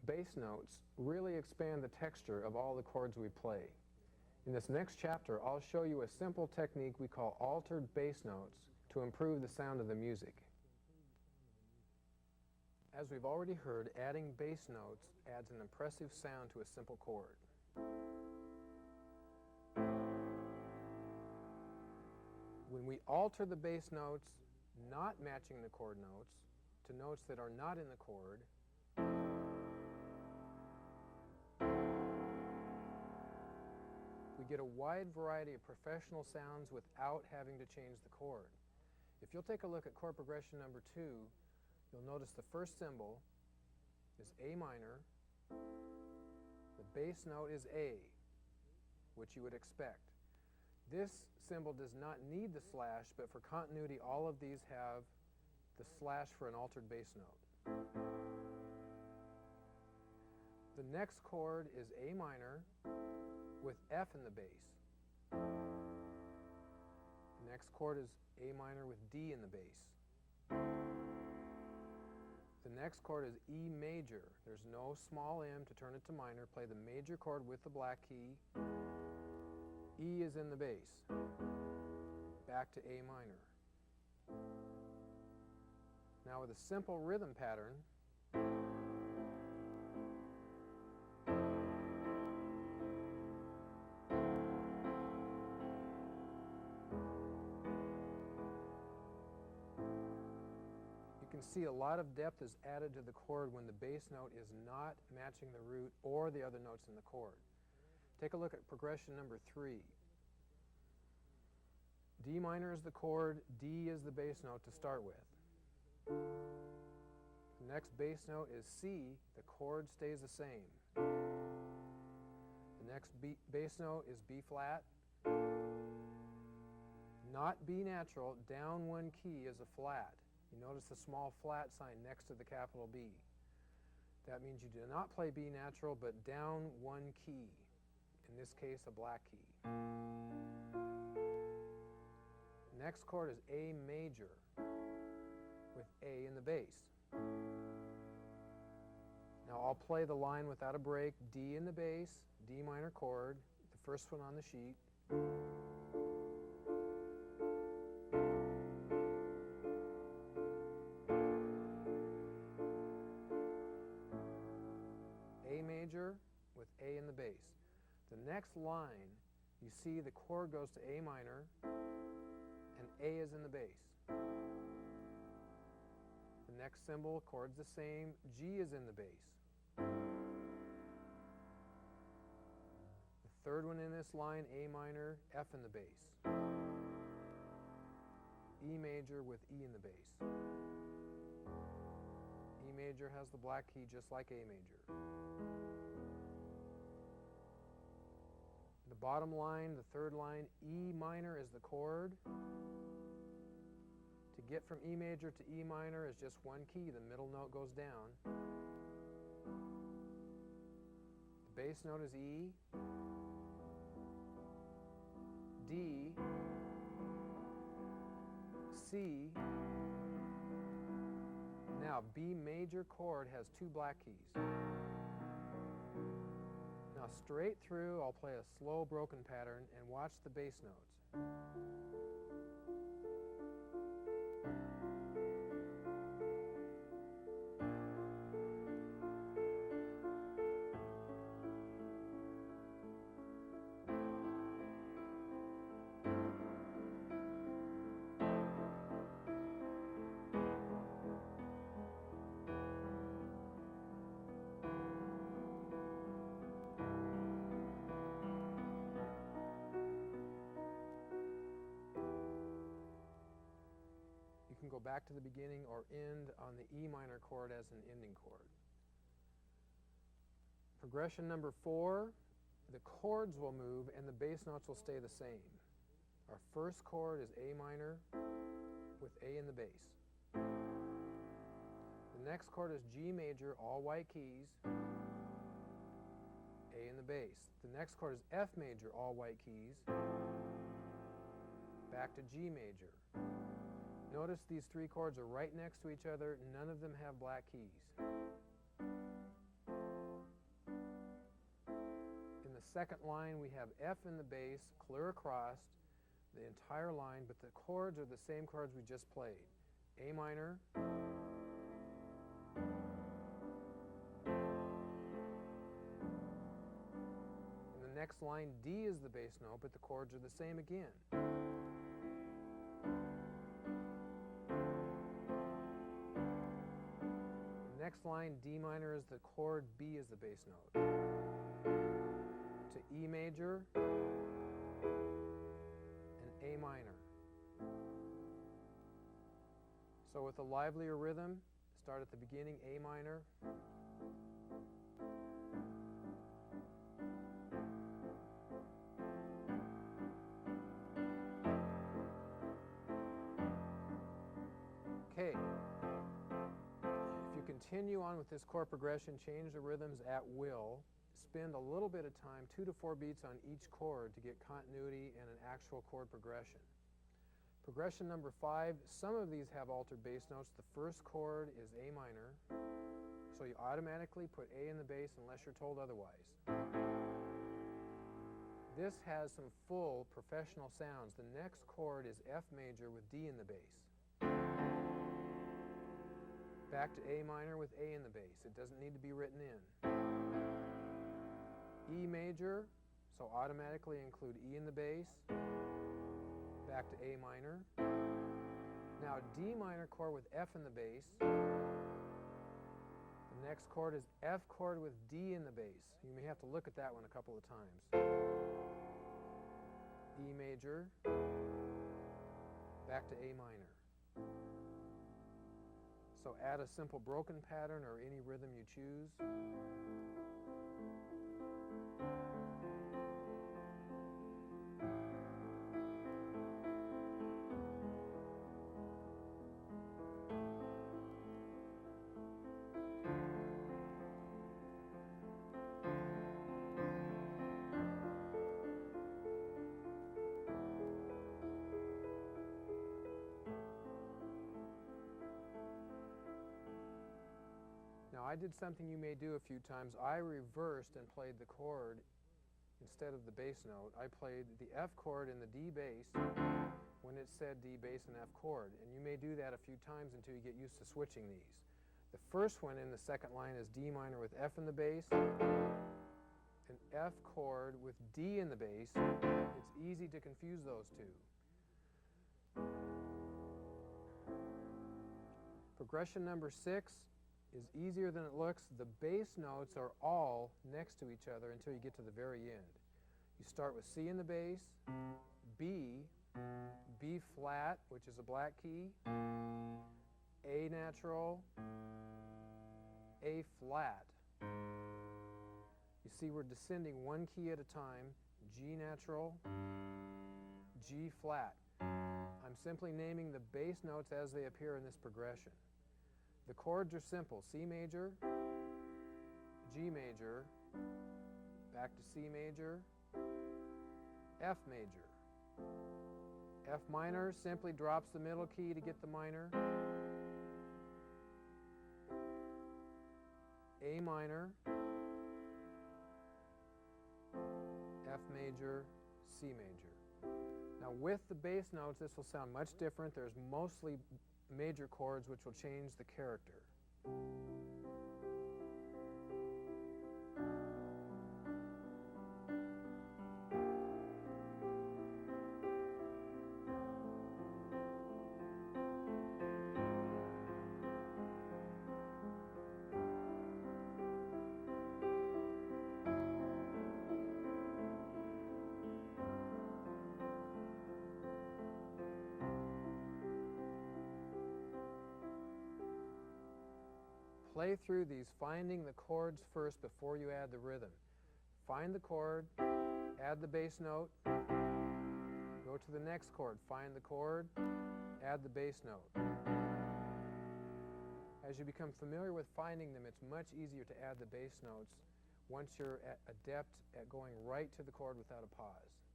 bass notes really expand the texture of all the chords we play. In this next chapter, I'll show you a simple technique we call altered bass notes to improve the sound of the music. As we've already heard, adding bass notes adds an impressive sound to a simple chord. When we alter the bass notes, not matching the chord notes, to notes that are not in the chord, we get a wide variety of professional sounds without having to change the chord. If you'll take a look at chord progression number 2, you'll notice the first symbol is A minor, the bass note is A, which you would expect. This symbol does not need the slash, but for continuity all of these have the slash for an altered bass note. The next chord is A minor with F in the bass. The next chord is A minor with D in the bass. The next chord is E major. There's no small m to turn it to minor. Play the major chord with the black key. E is in the bass. Back to A minor. Now with a simple rhythm pattern, you can see a lot of depth is added to the chord when the bass note is not matching the root or the other notes in the chord. Take a look at progression number 3. D minor is the chord, D is the bass note to start with. The next bass note is C, the chord stays the same. The next bass note is B flat. Not B natural, down one key is a flat. You notice the small flat sign next to the capital B. That means you do not play B natural, but down one key. In this case, a black key. Next chord is A major with A in the bass. Now I'll play the line without a break. D in the bass, D minor chord, the first one on the sheet. A major with A in the bass. The next line, you see the chord goes to A minor, and A is in the bass. The next symbol, chord's the same, G is in the bass. The third one in this line, A minor, F in the bass. E major with E in the bass. E major has the black key just like A major. The bottom line, the third line, E minor is the chord. To get from E major to E minor is just one key. The middle note goes down. The bass note is E, D, C. Now B major chord has two black keys. Now straight through, I'll play a slow broken pattern and watch the bass notes. You can go back to the beginning or end on the E minor chord as an ending chord. Progression number 4, the chords will move and the bass notes will stay the same. Our first chord is A minor with A in the bass. The next chord is G major, all white keys, A in the bass. The next chord is F major, all white keys, back to G major. Notice these three chords are right next to each other. None of them have black keys. second line, we have F in the bass, clear across the entire line, but the chords are the same chords we just played. A minor, in the next line, D is the bass note, but the chords are the same again. The next line, D minor is the chord, B is the bass note. To E major, and A minor. So with a livelier rhythm, start at the beginning, A minor. Okay. If you continue on with this chord progression, change the rhythms at will, spend a little bit of time, 2 to 4 beats on each chord to get continuity and an actual chord progression. Progression number 5, some of these have altered bass notes. The first chord is A minor, so you automatically put A in the bass unless you're told otherwise. This has some full professional sounds. The next chord is F major with D in the bass. Back to A minor with A in the bass. It doesn't need to be written in. E major, so automatically include E in the bass. Back to A minor. Now D minor chord with F in the bass. The next chord is F chord with D in the bass. You may have to look at that one a couple of times. E major. Back to A minor. So add a simple broken pattern or any rhythm you choose. Now I did something you may do a few times. I reversed and played the chord instead of the bass note. I played the F chord in the D bass when it said D bass and F chord. And you may do that a few times until you get used to switching these. The first one in the second line is D minor with F in the bass, an F chord with D in the bass. It's easy to confuse those two. Progression number 6 is easier than it looks. The bass notes are all next to each other until you get to the very end. You start with C in the bass, B, B flat, which is a black key, A natural, A flat. You see we're descending one key at a time, G natural, G flat. I'm simply naming the bass notes as they appear in this progression. The chords are simple: C major, G major, back to C major, F major. F minor simply drops the middle key to get the minor. A minor, F major, C major. Now with the bass notes, this will sound much different. There's mostly major chords which will change the character. Play through these, finding the chords first before you add the rhythm. Find the chord, add the bass note, go to the next chord, find the chord, add the bass note. As you become familiar with finding them, it's much easier to add the bass notes once you're adept at going right to the chord without a pause.